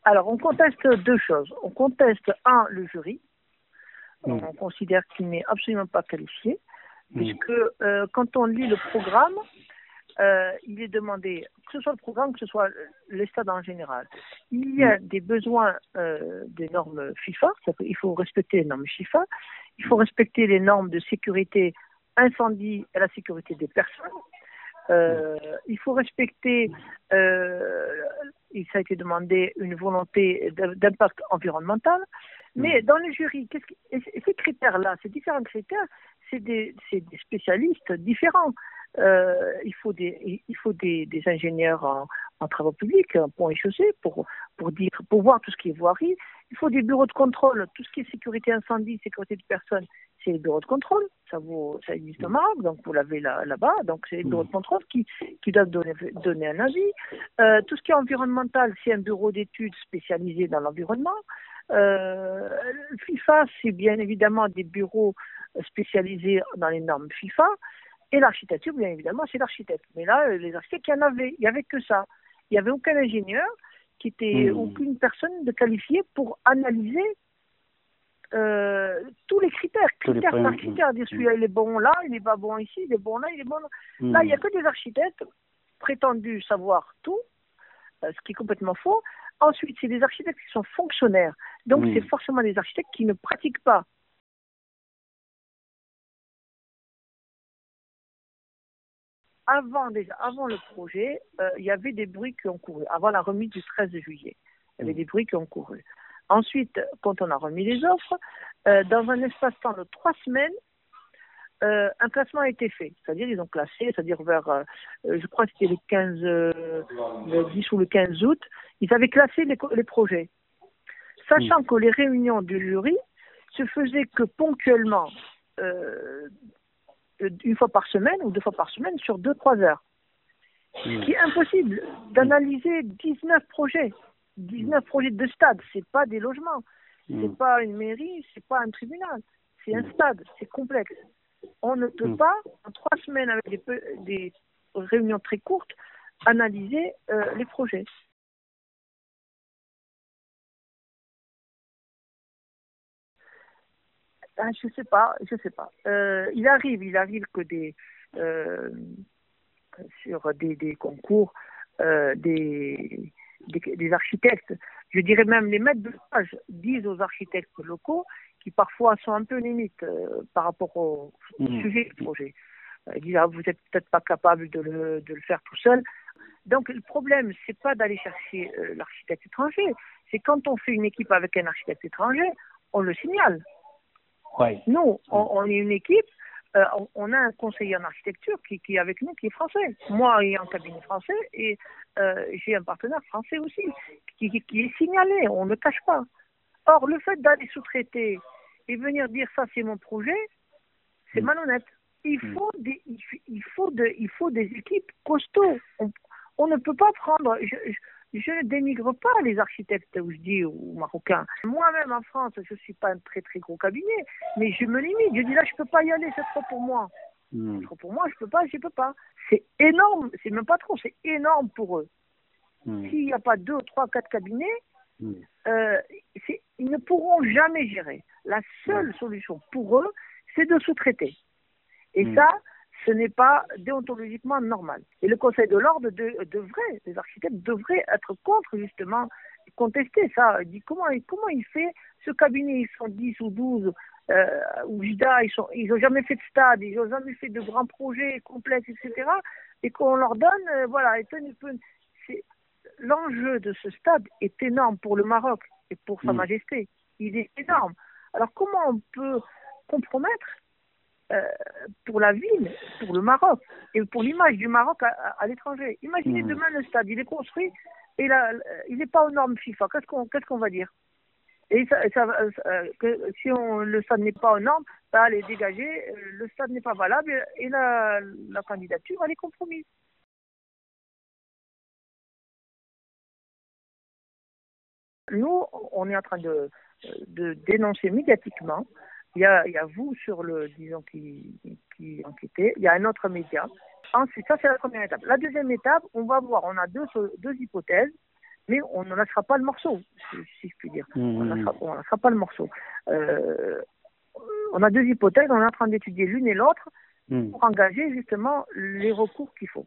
Alors, on conteste deux choses. On conteste, le jury. On considère qu'il n'est absolument pas qualifié, puisque quand on lit le programme, il est demandé, que ce soit le programme, que ce soit les stades en général, il y a des besoins des normes FIFA, il faut respecter les normes FIFA, il faut respecter les normes de sécurité incendie et la sécurité des personnes. Il faut respecter, ça a été demandé, une volonté d'impact environnemental. Mais dans le jury, ces critères-là, ces différents critères, c'est des spécialistes différents. Il faut des ingénieurs en travaux publics, en pont et chaussée, pour voir tout ce qui est voirie. Il faut des bureaux de contrôle, tout ce qui est sécurité incendie, sécurité de personnes, c'est les bureaux de contrôle. Ça existe au Maroc, donc vous l'avez là-bas. Donc c'est les bureaux de contrôle qui doivent donner un avis. Tout ce qui est environnemental, c'est un bureau d'études spécialisé dans l'environnement. FIFA, c'est bien évidemment des bureaux spécialisés dans les normes FIFA. Et l'architecture, bien évidemment, c'est l'architecte. Mais là, les architectes, il n'y avait que ça. Il n'y avait aucun ingénieur, aucune personne de qualifiée pour analyser tous les critères par critère. Dire celui-là, il est bon là, il n'est pas bon ici, il est bon là, il est bon là. Là, il n'y a que des architectes prétendus savoir tout, ce qui est complètement faux. Ensuite, c'est des architectes qui sont fonctionnaires. Donc, c'est forcément des architectes qui ne pratiquent pas. Avant le projet, il y avait des bruits qui ont couru. Avant la remise du 13 juillet, il y avait des bruits qui ont couru. Ensuite, quand on a remis les offres, dans un espace-temps de 3 semaines, un classement a été fait. C'est-à-dire, ils ont classé, c'est-à-dire vers, je crois que c'était le 10 ou le 15 août, ils avaient classé les projets. Sachant que les réunions du jury se faisaient que ponctuellement, une fois par semaine ou 2 fois par semaine sur 2-3 heures. Ce qui est impossible d'analyser 19 projets. 19 projets de stade, c'est pas des logements. C'est pas une mairie, c'est pas un tribunal. C'est un stade, c'est complexe. On ne peut pas, en 3 semaines avec des réunions très courtes, analyser les projets. Je sais pas. Il arrive que sur des concours, des architectes, je dirais même les maîtres d'ouvrage, disent aux architectes locaux qui parfois sont un peu limites par rapport au sujet du projet. Ils disent vous n'êtes peut-être pas capable de le faire tout seul. Donc le problème, c'est pas d'aller chercher l'architecte étranger, c'est quand on fait une équipe avec un architecte étranger, on le signale. Ouais. Nous, on est une équipe, on a un conseiller en architecture qui est avec nous, qui est français. Moi, il y a un cabinet français et j'ai un partenaire français aussi, qui est signalé, on ne le cache pas. Or, le fait d'aller sous-traiter et venir dire ça, c'est mon projet, c'est malhonnête. Il faut des équipes costauds. On ne peut pas prendre... Je ne dénigre pas les architectes oujdi ou marocains. Moi-même, en France, je ne suis pas un très très gros cabinet, mais je me limite. Je dis là, je ne peux pas y aller, c'est trop pour moi. C'est trop pour moi, je peux pas. C'est énorme, c'est même pas trop, c'est énorme pour eux. S'il n'y a pas 2, 3, 4 cabinets, ils ne pourront jamais gérer. La seule solution pour eux, c'est de sous-traiter. Et ça, ce n'est pas déontologiquement normal. Et le Conseil de l'ordre les architectes devraient être contre, justement, contester ça. Il dit comment il fait, ce cabinet, ils sont 10 ou 12, ou JIDA, ils n'ont jamais fait de stade, ils n'ont jamais fait de grands projets complexes, etc. Et qu'on leur donne, voilà, l'enjeu de ce stade est énorme pour le Maroc et pour Sa Majesté. Il est énorme. Alors comment on peut compromettre pour la ville, pour le Maroc et pour l'image du Maroc à l'étranger. Imaginez demain le stade, il est construit et il n'est pas aux normes FIFA. Qu'est-ce qu'on va dire? Et si le stade n'est pas aux normes, elle est dégagée, le stade n'est pas valable et la candidature elle est compromise. Nous, on est en train de dénoncer médiatiquement. Il y a vous sur disons, qui enquêtez. Il y a un autre média. Ensuite, ça c'est la première étape. La deuxième étape, on va voir, on a deux hypothèses. mais on ne lâchera pas le morceau, si je puis dire. On ne lâchera pas le morceau. On a deux hypothèses, on est en train d'étudier l'une et l'autre pour engager justement les recours qu'il faut.